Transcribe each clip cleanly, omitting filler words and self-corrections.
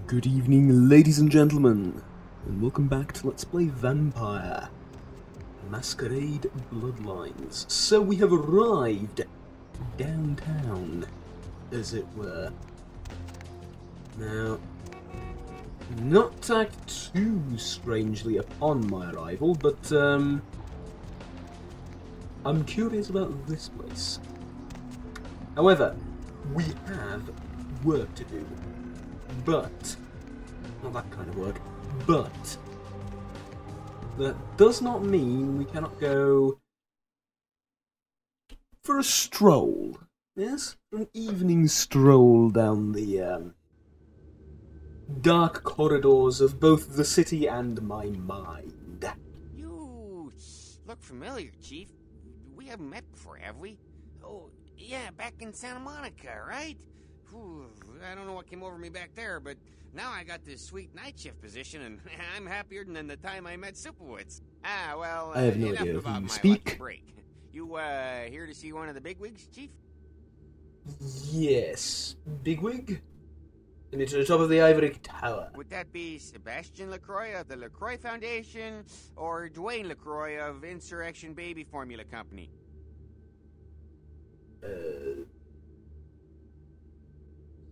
Good evening, ladies and gentlemen, and welcome back to Let's Play Vampire Masquerade Bloodlines. So we have arrived downtown, as it were. Now, not tacked too strangely upon my arrival, but I'm curious about this place. However, we have work to do. But, not that kind of work, but that does not mean we cannot go for a stroll. Yes? An evening stroll down the dark corridors of both the city and my mind. You look familiar, Chief. We haven't met before, have we? Oh, yeah, back in Santa Monica, right? Whew, I don't know what came over me back there, but now I got this sweet night shift position, and I'm happier than the time I met Superwoods. Well, I have no enough idea about who you my speak. lucky break. You, here to see one of the bigwigs, Chief? Yes, bigwig? And it's to the top of the ivory tower. Would that be Sebastian LaCroix of the LaCroix Foundation, or Dwayne LaCroix of Insurrection Baby Formula Company?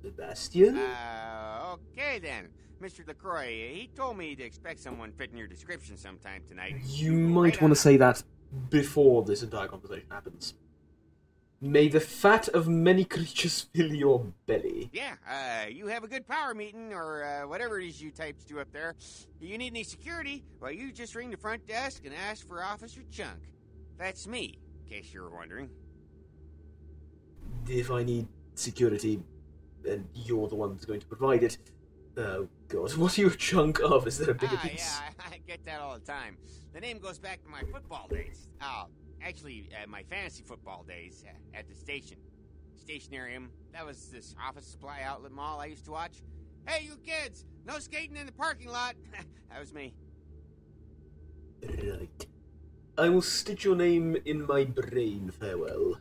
Sebastian? Okay then. Mr. LaCroix, he told me to expect someone fitting your description sometime tonight. You might want to say that before this entire conversation happens. May the fat of many creatures fill your belly. Yeah, you have a good power meeting, or whatever it is you types do up there. Do you need any security? Well, you just ring the front desk and ask for Officer Chunk. That's me, in case you were wondering. If I need security, and you're the one that's going to provide it. Oh god, what are you a chunk of? Is there a bigger piece? Yeah, I get that all the time. The name goes back to my football days. Actually, my fantasy football days at the station. Stationarium. That was this office supply outlet mall I used to watch. Hey, you kids! No skating in the parking lot! That was me. Right. I will stitch your name in my brain, farewell.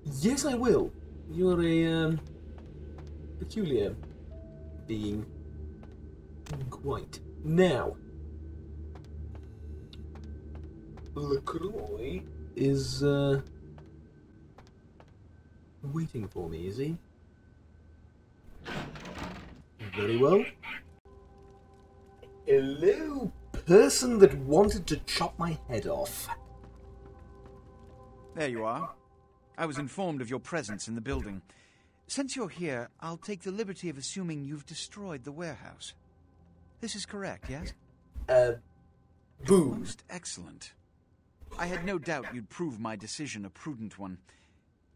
Yes, I will. You're a, peculiar being. Quite. Now, LaCroix is, waiting for me, is he? Very well. Hello, person that wanted to chop my head off. There you are. I was informed of your presence in the building. Since you're here, I'll take the liberty of assuming you've destroyed the warehouse. This is correct, yes? Boom. Most excellent. I had no doubt you'd prove my decision a prudent one.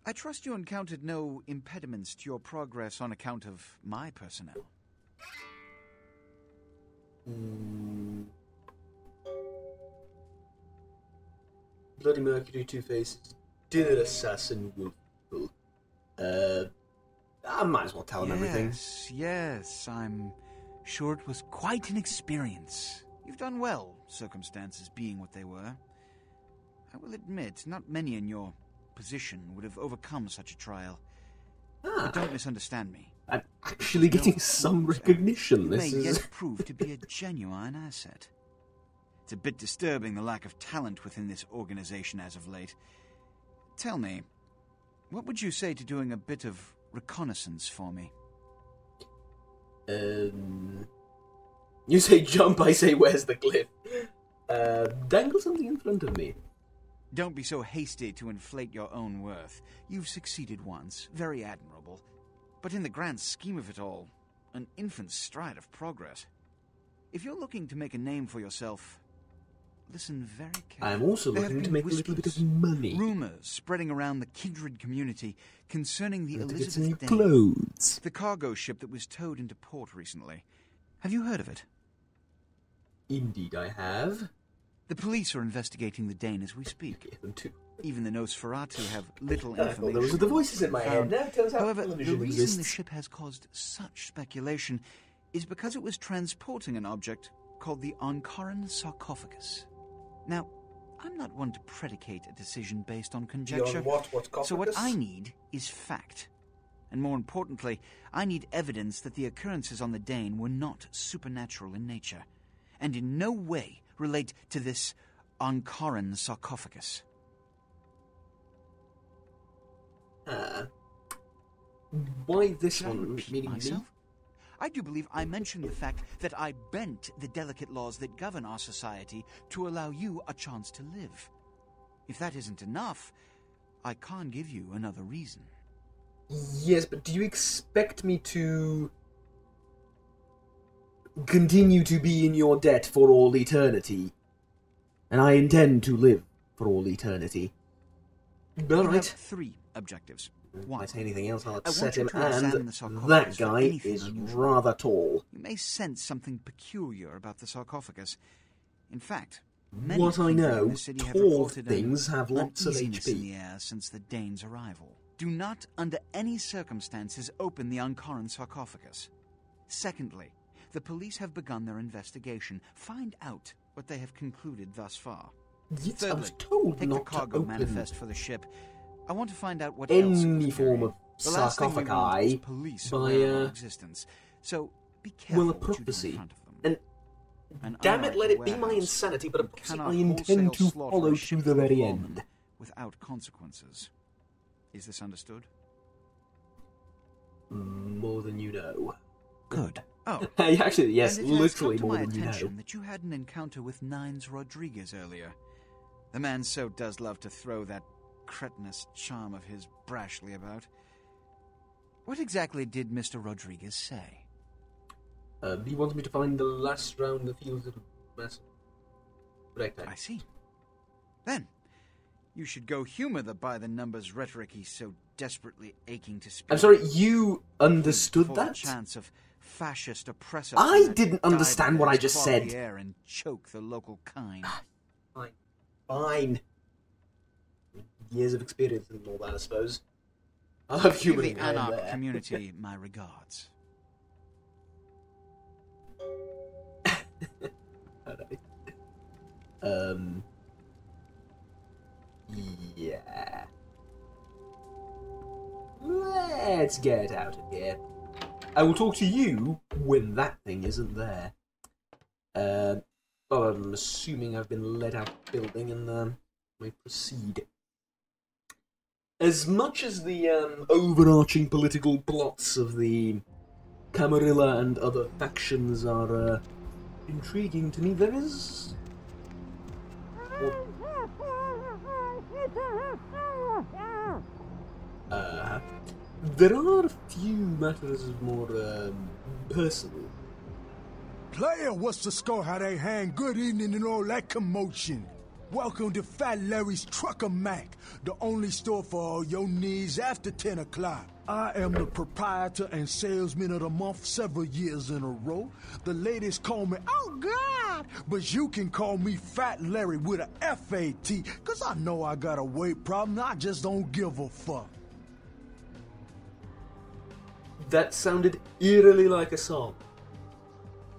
I trust you encountered no impediments to your progress on account of my personnel. Bloody Mercury, Two-Face, Dinner Assassin, Wolf. I might as well tell him everything. Yes, I'm sure it was quite an experience. You've done well, circumstances being what they were. I will admit, not many in your position would have overcome such a trial. But don't misunderstand me. I'm actually getting some recognition. This may is... yet prove to be a genuine asset. It's a bit disturbing, the lack of talent within this organization as of late. Tell me, what would you say to doing a bit of reconnaissance for me? You say jump, I say where's the cliff? Dangle something in front of me. Don't be so hasty to inflate your own worth. You've succeeded once, very admirable. But in the grand scheme of it all, an infant stride of progress. If you're looking to make a name for yourself, listen very carefully. I'm also looking to make a little bit of money. Rumors spreading around the kindred community concerning the To get Elizabeth some new Day, clothes. the cargo ship that was towed into port recently. Have you heard of it? Indeed I have. The police are investigating the Dane as we speak. Yeah, them too. Even the Nosferatu have little I information. thought those are the voices in my head. Now it turns out However, the television reason exists. the ship has caused such speculation is because it was transporting an object called the Oncoran sarcophagus. Now, I'm not one to predicate a decision based on conjecture. Beyond what? What's So what I need is fact. And more importantly, I need evidence that the occurrences on the Dane were not supernatural in nature, and in no way relate to this Ankaran sarcophagus. Why this Should I one? repeat Meaning myself? me? I do believe I mentioned the fact that I bent the delicate laws that govern our society to allow you a chance to live. If that isn't enough, I can't give you another reason. Yes, but do you expect me to continue to be in your debt for all eternity? And I intend to live for all eternity. You have Alright. 3 objectives. If I 1. say anything else, I'll I want upset you him, to examine and the sarcophagus that for guy anything is unusual. rather tall. You may sense something peculiar about the sarcophagus. In fact, many What I people know, in the city have tall reported things an have lots of uneasiness in HP. the air since the Dane's arrival. Do not, under any circumstances, open the Ankaran sarcophagus. Secondly, the police have begun their investigation. Find out what they have concluded thus far. Yes, I Thirdly, was told take the not to cargo open manifest for the ship. I want to find out what else it any was form carrying. of The last thing we want is sarcophagi police by, aware of our existence. So be careful well, a what you do in prophecy. front of them. And An damn it, unlike let the it be my warehouse, insanity, but a you prophecy cannot I intend wholesale to slaughter follow a to ship the full of very lawmen end. without consequences. Is this understood? More than you know. Good. Oh, Actually, yes, and it has literally come to more my than you know. attention that you had an encounter with Nines Rodriguez earlier. The man so does love to throw that cretinous charm of his brashly about. What exactly did Mr. Rodriguez say? He wants me to find the last round in the fields of Masquerade. I see. Then, you should go humor the by-the-numbers rhetoric he's so desperately aching to speak. I'm sorry, you understood For that? the chance of fascist oppressors I to didn't dive understand in what I his just clog said. the air and choke the local kind. Fine. Fine. Years of experience and all that, I suppose. I'll have Give human the in Anarch there. community my regards. Alright. Yeah. Let's get out of here. I will talk to you when that thing isn't there. But I'm assuming I've been let out of the building and may proceed. As much as the overarching political plots of the Camarilla and other factions are intriguing to me, there is... there are a few matters of more personal. Player, what's the score? How they hang? Good evening and all that commotion. Welcome to Fat Larry's Trucker Mac, the only store for all your needs after 10 o'clock. I am the proprietor and salesman of the month several years in a row. The ladies call me, oh God, but you can call me Fat Larry with a F-A-T, cause I know I got a weight problem, I just don't give a fuck. That sounded eerily like a song.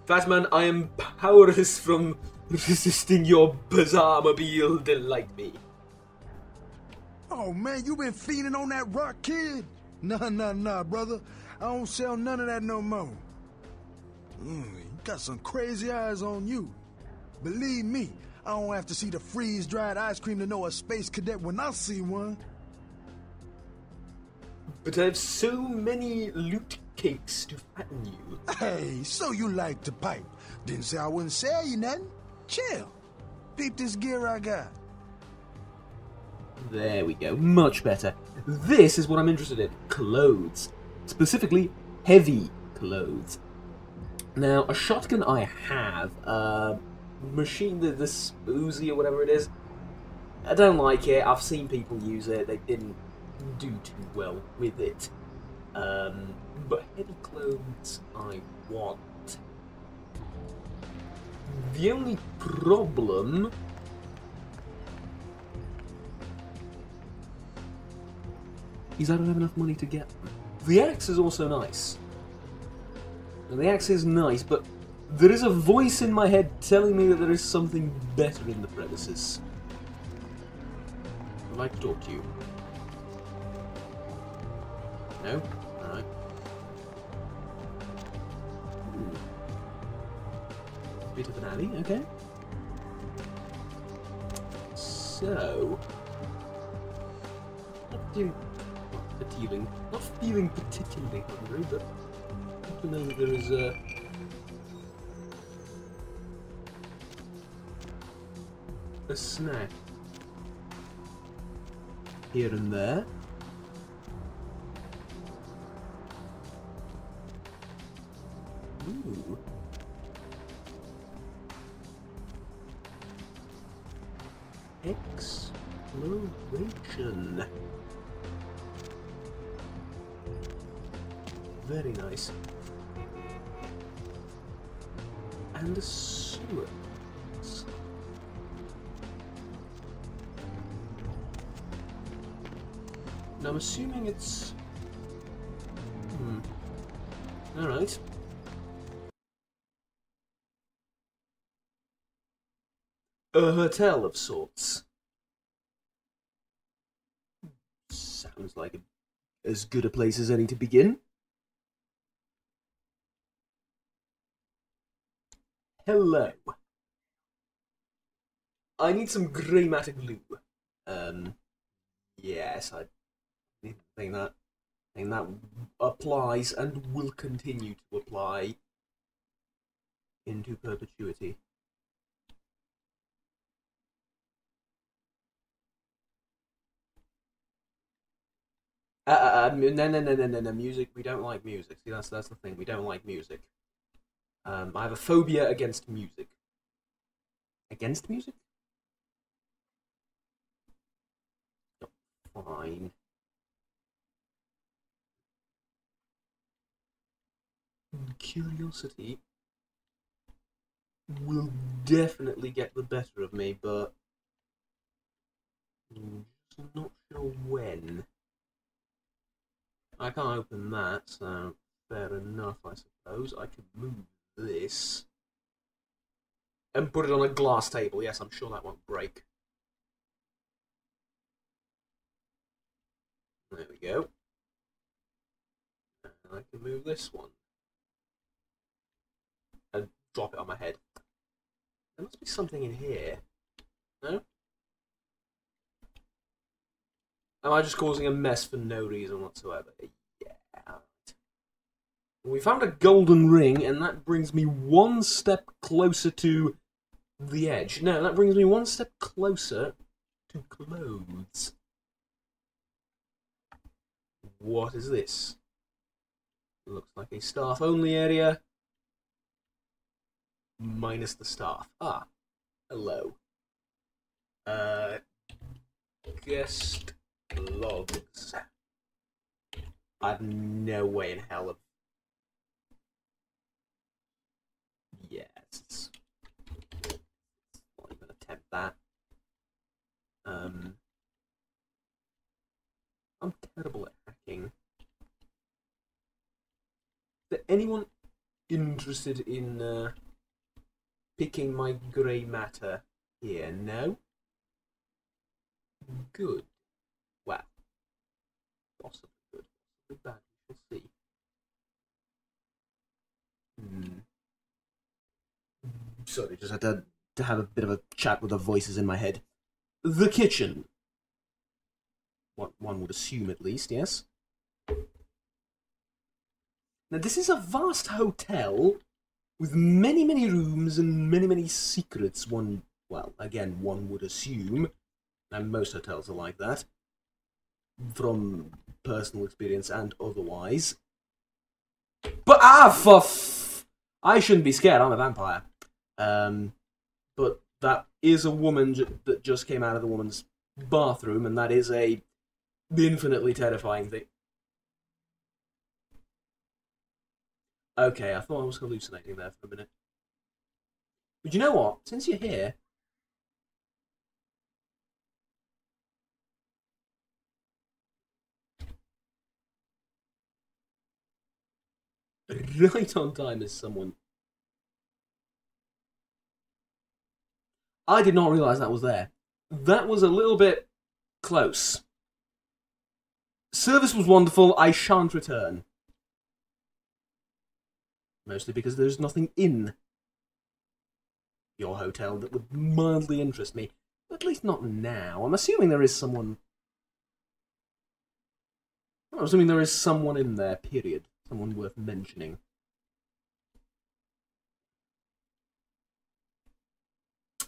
Fat man, I am powerless from resisting your bizarre mobile delight me. Oh man, you been feeding on that rock, kid? Nah, brother. I don't sell none of that no more. You got some crazy eyes on you. Believe me, I don't have to see the freeze-dried ice cream to know a space cadet when I see one. But I have so many loot cakes to fatten you. Hey, so you like to pipe. Didn't say I wouldn't sell you nothing. Chill. Peep this gear I got. There we go, much better. This is what I'm interested in, clothes. Specifically, heavy clothes. Now, a shotgun I have, machine, this Uzi or whatever it is, I don't like it, I've seen people use it, they didn't do too well with it. But heavy clothes I want. The only problem... is I don't have enough money to get them. The axe is also nice. Now, the axe is nice, but there is a voice in my head telling me that there is something better in the premises. I'd like to talk to you. No? bit of an alley, okay. So, not feeling particularly hungry, but good to know that there is a snack here and there. Ooh. Exploration. Very nice. And the sewers. Now I'm assuming it's... Alright. A hotel of sorts. Sounds like as good a place as any to begin. Hello. I need some grey matter glue. Yes, I think that applies and will continue to apply into perpetuity. No, music, we don't like music. See, that's the thing, we don't like music. I have a phobia against music. Against music? Oh, fine. Curiosity will definitely get the better of me, but I'm just not sure when. I can't open that, so fair enough, I suppose. I can move this and put it on a glass table. Yes, I'm sure that won't break. There we go. And I can move this one and drop it on my head. There must be something in here. No? Am I just causing a mess for no reason whatsoever? Yeah. We found a golden ring, and that brings me one step closer to the edge. No, that brings me one step closer to clothes. What is this? Looks like a staff-only area. Minus the staff. Ah, hello. Guest logs. I have no way in hell of... Yes. Not even attempt that. I'm terrible at hacking. Is there anyone interested in picking my grey matter here? No? Good. Well, possibly good, possibly bad. We shall see. Sorry, just had to have a bit of a chat with the voices in my head. The kitchen. What one would assume, at least, yes? Now, this is a vast hotel with many, many rooms and many, many secrets. One would assume, and most hotels are like that, from personal experience and otherwise. But I shouldn't be scared. I'm a vampire. But that is a woman that just came out of the woman's bathroom, and that is a infinitely terrifying thing. Okay, I thought I was hallucinating there for a minute. But you know what? Since you're here... Right on time as someone... I did not realise that was there. That was a little bit close. Service was wonderful. I shan't return. Mostly because there's nothing in your hotel that would mildly interest me. At least not now. I'm assuming there is someone... I'm assuming there is someone in there, period. Someone worth mentioning.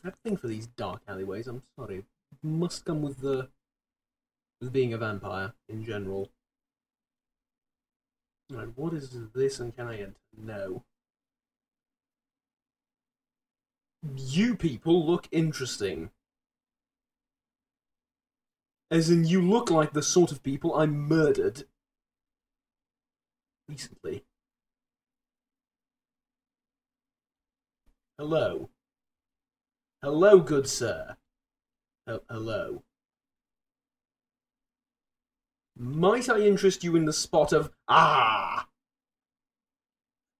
I have a thing for these dark alleyways, I'm sorry. Must come with being a vampire, in general. Alright, what is this and can I enter? No. You people look interesting. As in, you look like the sort of people I murdered recently. Hello. Hello, good sir. Hello. Might I interest you in the spot of... Ah!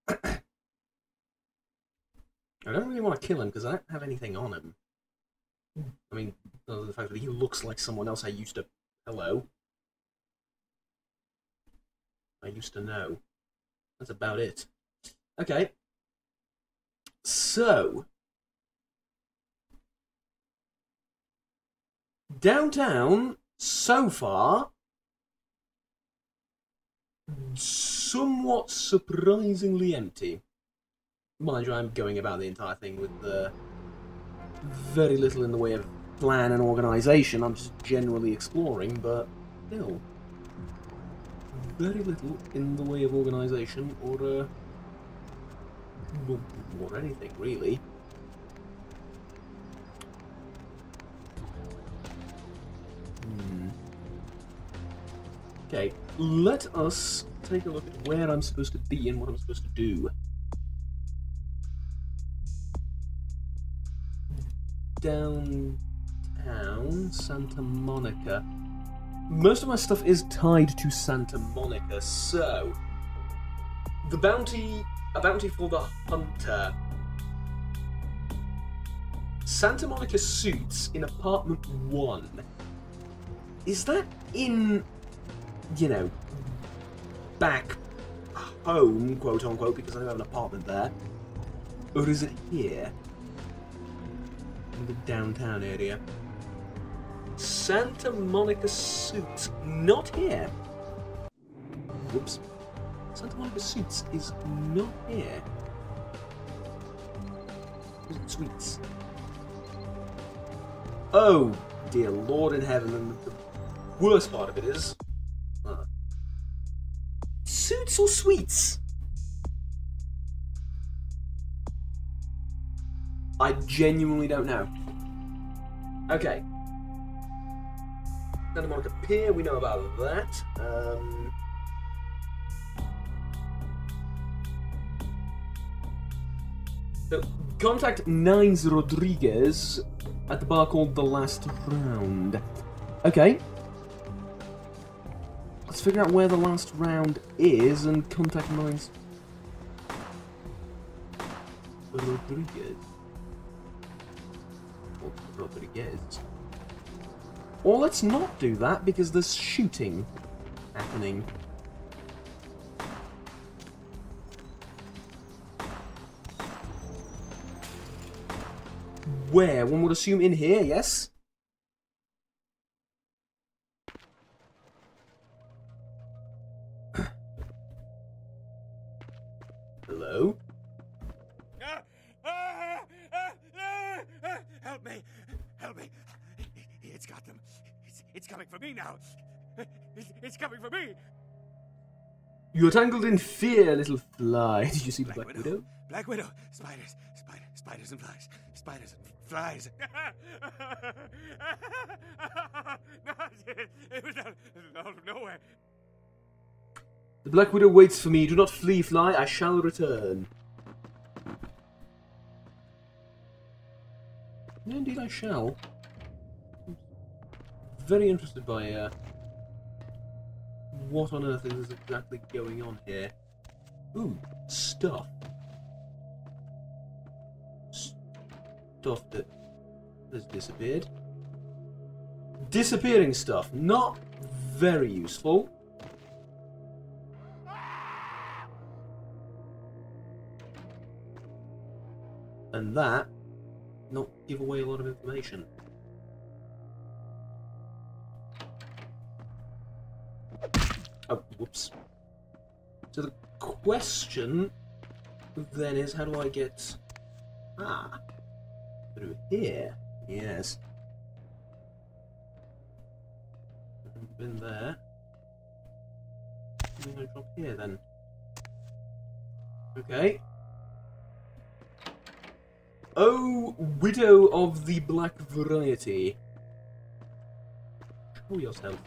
I don't really want to kill him because I don't have anything on him. I mean, other than the fact that he looks like someone else I used to... Hello? I used to know. That's about it. Okay. So... Downtown, so far... somewhat surprisingly empty. Mind you, I'm going about the entire thing with very little in the way of plan and organisation. I'm just generally exploring, but still. Very little in the way of organisation or anything, really. Okay, let us take a look at where I'm supposed to be and what I'm supposed to do. Downtown, Santa Monica. Most of my stuff is tied to Santa Monica, so... A bounty for the hunter. Santa Monica Suits in apartment 1. Is that in... you know, back home, quote unquote, because I don't have an apartment there? Or is it here? In the downtown area? Santa Monica Suits, not here. Whoops. Santa Monica Suits is not here. Suites. Oh, dear Lord in heaven, and the worst part of it is... Suits or sweets? I genuinely don't know. Okay. Santa Monica Pier, we know about that. So, contact Nines Rodriguez at the bar called The Last Round. Okay. Let's figure out where the last round is and contact Nines Rodriguez. Or let's not do that because there's shooting happening. Where? One would assume in here, yes? Hello? Help me! Help me! It's got them. It's coming for me now. It's coming for me. You're tangled in fear, little fly. Did you see the Black Widow? Black Widow. Spiders. Spiders and flies. Spiders and flies. No, it was out of nowhere. The Black Widow waits for me. Do not flee, fly. I shall return. Yeah, indeed I shall. I'm very interested by what on earth is exactly going on here. Ooh, stuff. Stuff that has disappeared. Disappearing stuff. Not very useful. And that not give away a lot of information. Oh, whoops. So the question then is, how do I get... through here. Yes. Been there. I'm gonna drop here then. Okay. Oh, Widow of the Black Variety. Show yourself.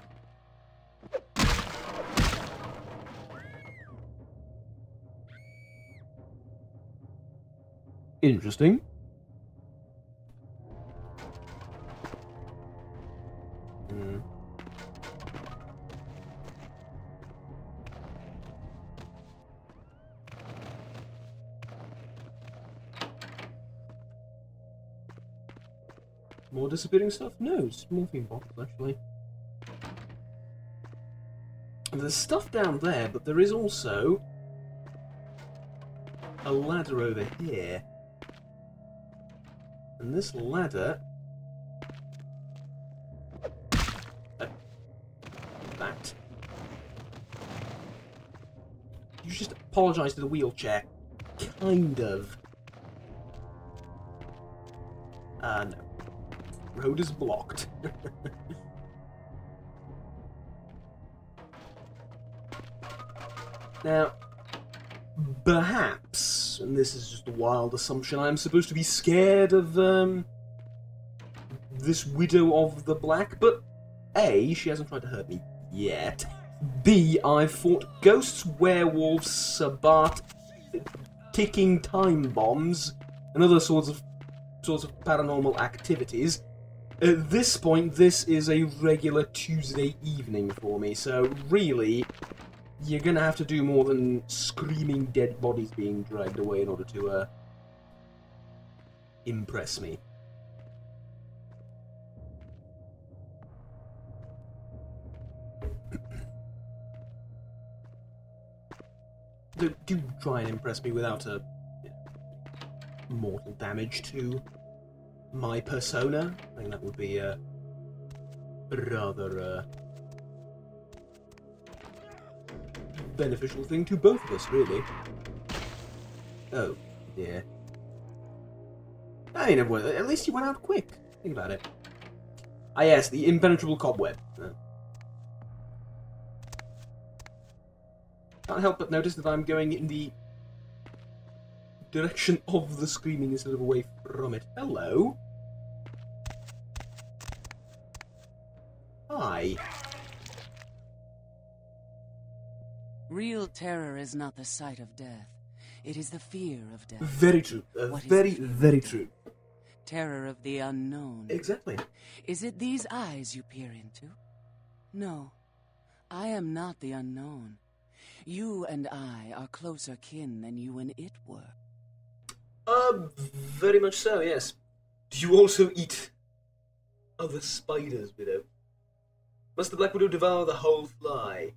Interesting. More disappearing stuff? No, it's morphine bottles, actually. There's stuff down there, but there is also a ladder over here. And this ladder... that. You should just apologise to the wheelchair. Kind of. No. Road is blocked. Now, perhaps, and this is just a wild assumption, I'm supposed to be scared of this Widow of the Black, but A, she hasn't tried to hurt me yet. B, I've fought ghosts, werewolves, Sabbat, ticking time bombs, and other sorts of paranormal activities. At this point, this is a regular Tuesday evening for me, so really, you're gonna have to do more than screaming dead bodies being dragged away in order to, impress me. Do try and impress me without mortal damage to my persona. I think that would be a rather beneficial thing to both of us, really. Oh, yeah. I mean, at least you went out quick. Think about it. Ah, yes, the impenetrable cobweb. Can't help but notice that I'm going in the direction of the screaming instead of away from it. Hello? Hi. Real terror is not the sight of death. It is the fear of death. Very true. Very true. Terror of the unknown. Exactly. Is it these eyes you peer into? No. I am not the unknown. You and I are closer kin than you and it were. Very much so, yes. Do you also eat other spiders, Widow? Must the Black Widow devour the whole fly?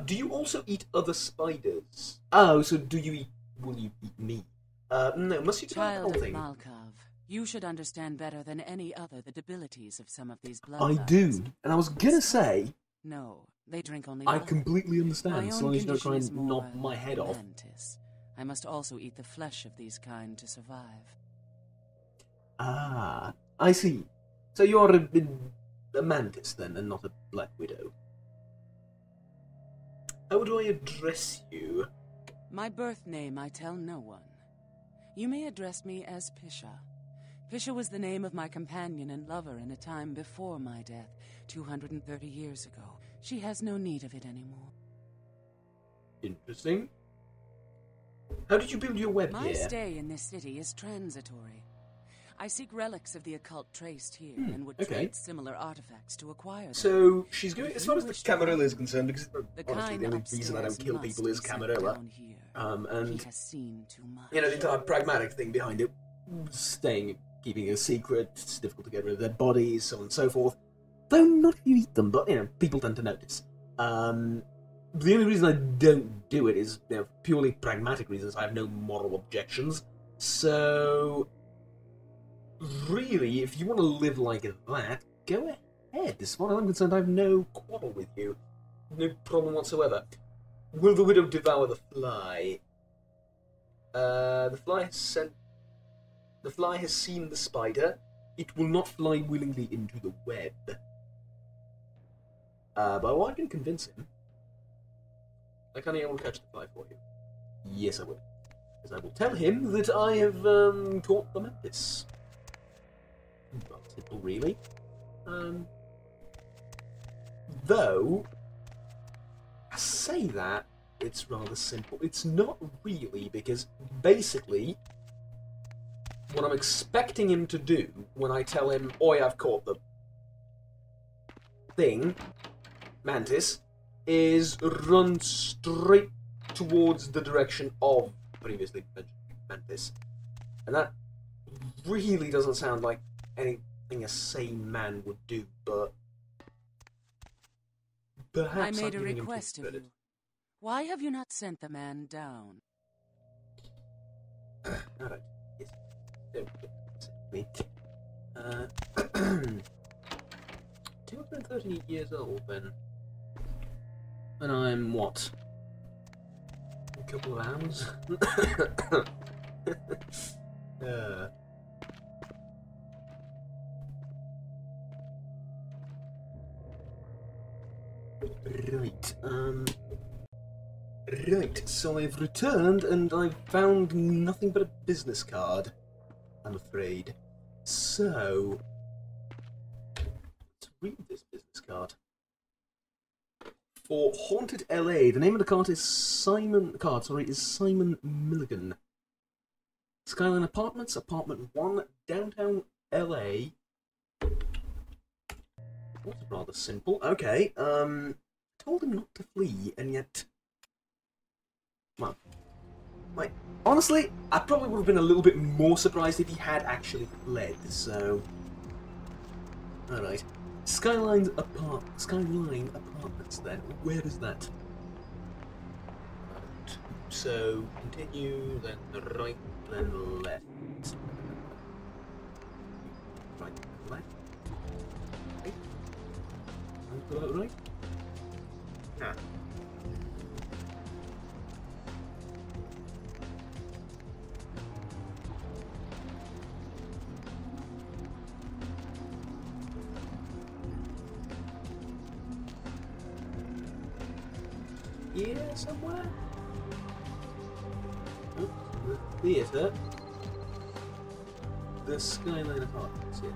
Do you also eat other spiders? Oh, so will you eat me? No, must you devour the whole thing? Child of Malkav, you should understand better than any other the debilities of some of these bloodlines. I do, and I was gonna say... No, they drink only I blood. completely understand, as long as you don't try and is more knock my head off. mantis. I must also eat the flesh of these kind to survive. Ah, I see. So you're a mantis, then, and not a Black Widow. How do I address you? My birth name I tell no one. You may address me as Pisha. Pisha was the name of my companion and lover in a time before my death, 230 years ago. She has no need of it anymore. Interesting. How did you build your web My here? stay in this city is transitory. I seek relics of the occult traced here and would trade similar artifacts to acquire them. So she's going, as far as the Camarilla is concerned, because honestly the only kind reason I don't kill upstairs people is must be sent Camarilla. down here. And He has seen too much. you know, the entire pragmatic thing behind it, keeping it a secret, it's difficult to get rid of their bodies, so on and so forth. Though not if you eat them, but you know, people tend to notice. The only reason I don't do it is purely pragmatic reasons. I have no moral objections. So really, if you want to live like that, go ahead. As far as I'm concerned, I have no quarrel with you. No problem whatsoever. Will the widow devour the fly? The fly has seen the spider. It will not fly willingly into the web. But I can convince him. I can't even catch the fly for you. Yes, I will. Because I will tell him that I have caught the mantis. Not simple, really. Though, I say that, it's rather simple. It's not really, because basically, what I'm expecting him to do when I tell him, oi, I've caught the thing, mantis, is run straight towards the direction of previously mentioned mantis. And that really doesn't sound like anything a sane man would do, but perhaps I made a I'm giving him request too of credit. you. Why have you not sent the man down? Alright, yes. Don't me. 230 years old then. And I'm what? A couple of hours? Right, Right, so I've returned and I've found nothing but a business card, I'm afraid. So, let's read this business card. For Haunted LA, the name of the card is Simon Milligan. Skyline Apartments, Apartment 1, downtown LA. That's rather simple. Okay, told him not to flee, and yet... Well, like, honestly, I probably would have been a little bit more surprised if he had actually fled, so... Alright. Skyline Apartments, then. Where is that? Right. So, continue, then right, then left. Right, left. Okay. Right? Ah. Here somewhere? Oh, the theatre. The Skyline Apartments, yes.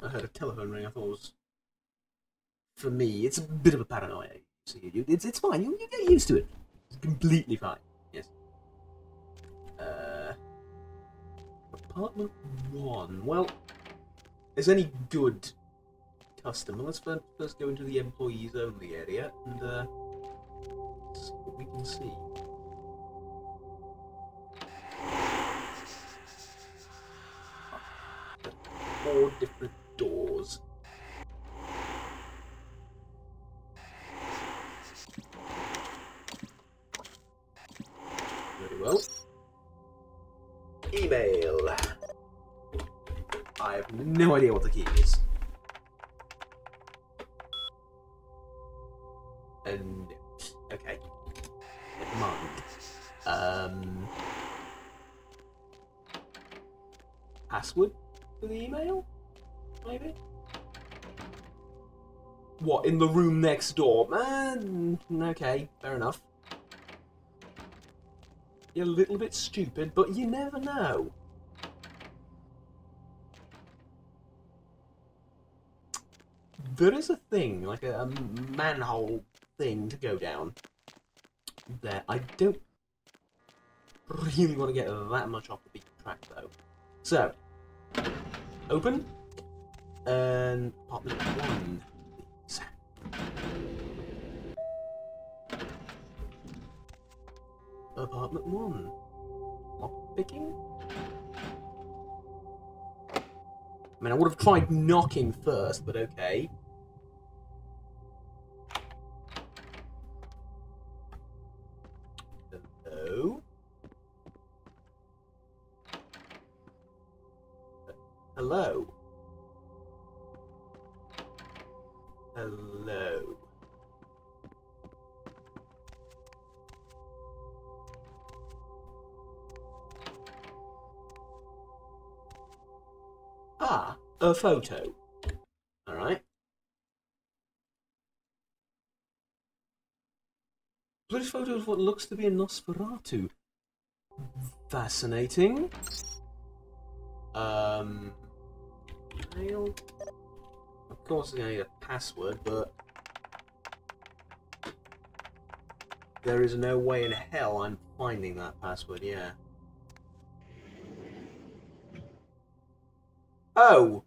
I heard a telephone ring, I thought it was... For me, it's a bit of a paranoia. So it's fine, you get used to it. It's completely fine, yes. Apartment 1. Well, as any good customer, let's first go into the employees only area and see what we can see. Four different doors. Very well. Email. I have no idea what the key is. And okay, never mind. Password for the email, maybe. What, in the room next door? Okay, fair enough. You're a little bit stupid, but you never know. There is a thing, like a manhole thing to go down there. I don't really want to get that much off the beaten track, though. So, open, and apartment 1, please. Apartment 1. Lockpicking? I mean, I would have tried knocking first, but okay. Hello? Hello. Hello. Ah, a photo. Alright. This photo of what looks to be a Nosferatu. Fascinating. Mail. Of course, I'm gonna need a password, but there is no way in hell I'm finding that password. Yeah. Oh.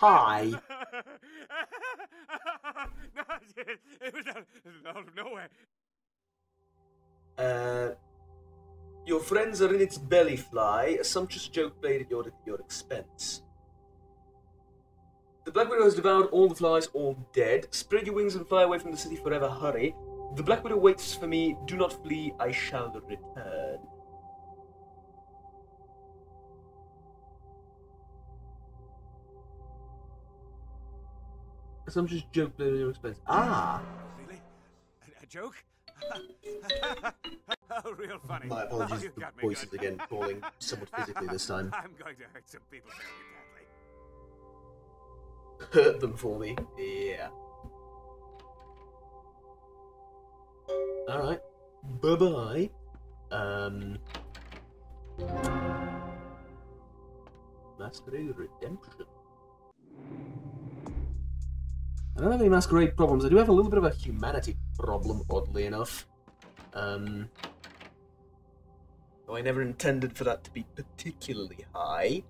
Hi. No, it was out of nowhere. Your friends are in its belly fly. A sumptuous joke played at your expense. The Black Widow has devoured all the flies, all dead. Spread your wings and fly away from the city forever, hurry. The Black Widow waits for me. Do not flee, I shall return. A sumptuous joke played at your expense. Ah! Really? A joke? Oh, real funny. My apologies you for the got me voices good. again, calling somewhat physically this time. I'm going to hurt some people very badly. Hurt them for me. Yeah. Alright. Bye-bye. Masquerade Redemption. I don't have any Masquerade problems. I do have a little bit of a humanity problem, oddly enough. Though I never intended for that to be particularly high.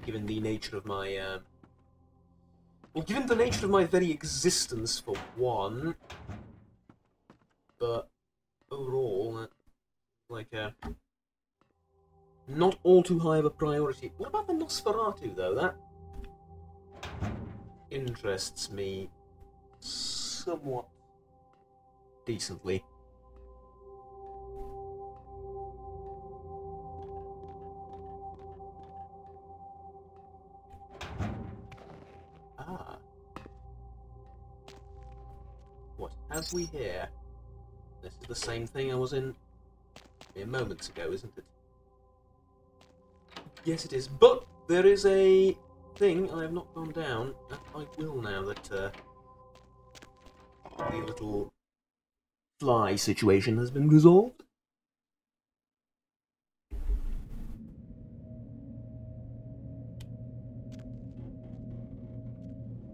Given the nature of my, well, given the nature of my very existence, for one. But overall, like, not all too high of a priority. What about the Nosferatu, though? That interests me somewhat decently. Ah. What have we here? This is the same thing I was in mere moments ago, isn't it? Yes, it is. But there is a thing I have not gone down, and I will now that the little fly situation has been resolved.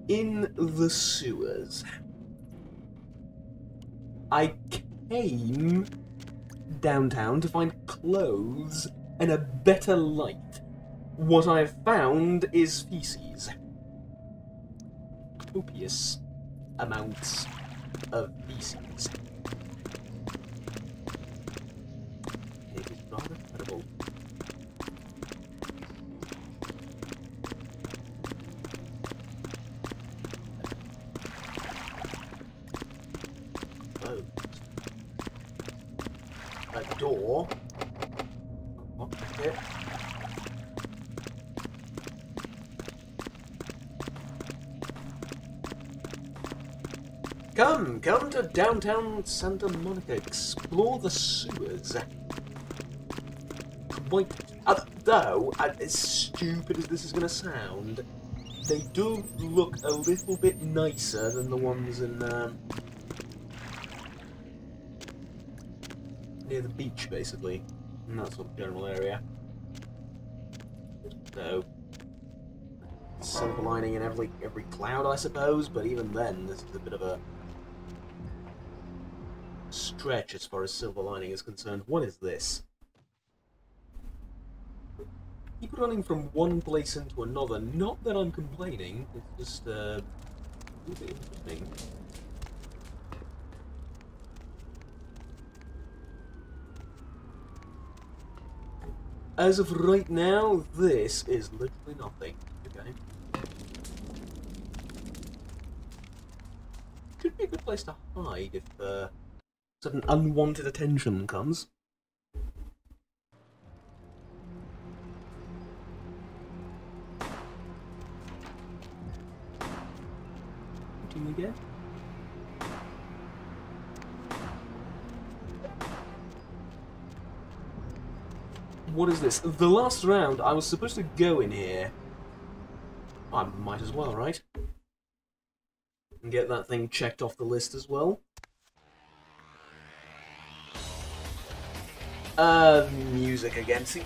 In the sewers. I came downtown to find clothes and a better light. What I have found is feces. Copious amounts of feces. It is rather terrible. Closed. A door. What is it? Come to downtown Santa Monica. Explore the sewers. Quite, though, as stupid as this is going to sound, they do look a little bit nicer than the ones in near the beach, basically, in that sort of general area. So, silver lining in every cloud, I suppose. But even then, this is a bit of a stretch as far as silver lining is concerned. What is this? Keep running from one place into another. Not that I'm complaining. It's just a little bit interesting. As of right now, this is literally nothing. Okay. Could be a good place to hide if sudden unwanted attention comes. looking again. What is this? The last round, I was supposed to go in here. I might as well, right? And get that thing checked off the list as well. Music again. See,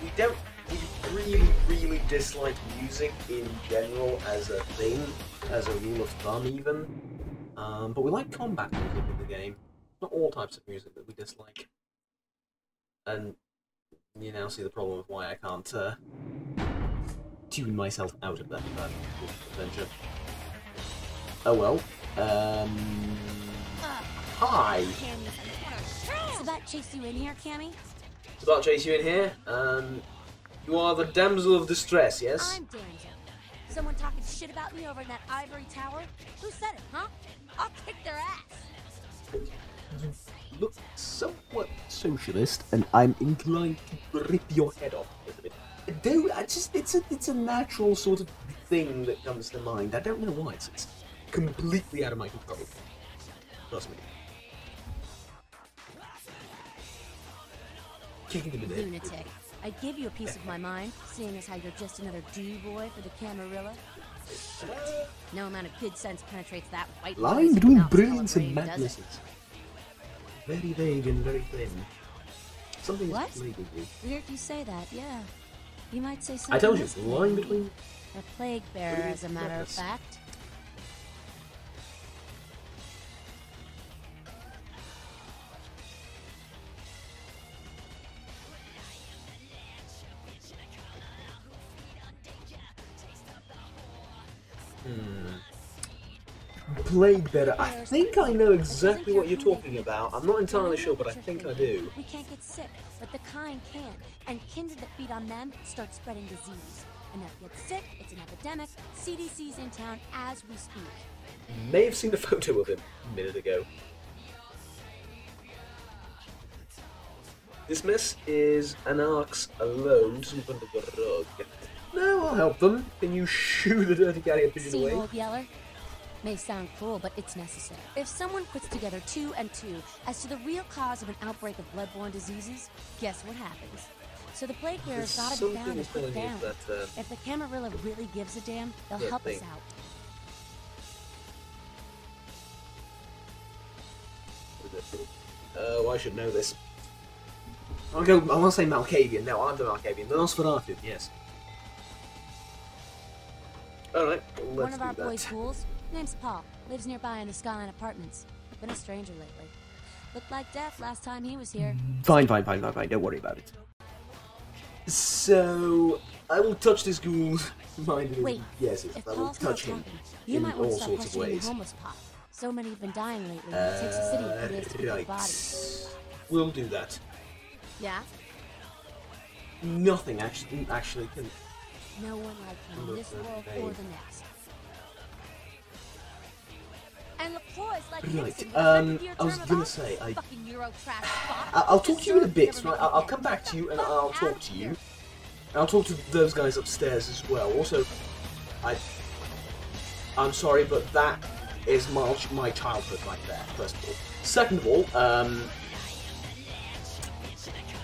we really dislike music in general as a thing, as a rule of thumb even. But we like combat music in the game. Not all types of music that we dislike. And you now see the problem of why I can't tune myself out of that adventure. Oh well. Hi! Does that chase you in here, Cammy? Does that chase you in here? You are the damsel of distress, yes? I'm Damsel. Someone talking shit about me over in that ivory tower? Who said it, huh? I'll kick their ass! You look somewhat socialist, and I'm inclined to rip your head off a little bit. Dude, it's a natural sort of thing that comes to mind. I don't know why. It's completely out of my control. Trust me. Lunatic. I'd give you a piece of my mind, seeing as how you're just another do-boy for the Camarilla. No amount of good sense penetrates that white line between brilliance and madness. Very vague and very thin. Something is plaguing you. Weird you say that, yeah. You might say something. I told you, the line between... A plague bearer, as a matter of fact. Plague bearer. I think I know exactly what you're talking about. I'm not entirely sure, but I think I do. We can't get sick, but the kind can. And kindred that feed on them start spreading disease. Enough get sick, it's an epidemic. CDC's in town as we speak. May have seen a photo of him a minute ago. This mess is anarchs alone to sweep under the rug. No, I'll help them. Can you shoo the dirty carrier pigeon away? Old Yeller? May sound cruel, but it's necessary. If someone puts together 2 and 2 as to the real cause of an outbreak of bloodborne diseases, guess what happens? So the plague bearer's gotta be found and put down. If the Camarilla really gives a damn, they'll help us out. Oh, I should know this. I want to say Malkavian. No, I'm the Malkavian. The Nosferatu, yes. Alright, let's do that. One of our boys' schools, name's Paul, lives nearby in the Skyline Apartments. Been a stranger lately. Looked like death last time he was here. Fine. Don't worry about it. So, I will touch this ghoul's mind. Wait, yes, I will touch him in all sorts of ways. Homeless pot. So many have been dying lately. It takes a city a few days to get their bodies. We'll do that. Yeah? Nothing actually can. No one like him in this world or the next. And LaCroix's like right, I was gonna say, I'll talk to you in a bit, right? I'll come back to you and I'll talk to you. I'll talk to those guys upstairs as well. Also, I'm sorry, but that is my childhood right there, first of all. Second of all,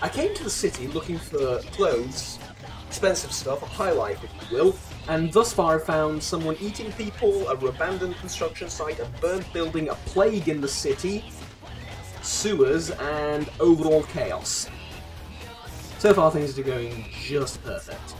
I came to the city looking for clothes, expensive stuff, a high life if you will, and thus far I've found someone eating people, a abandoned construction site, a burnt building, a plague in the city, sewers, and overall chaos. So far things are going just perfect.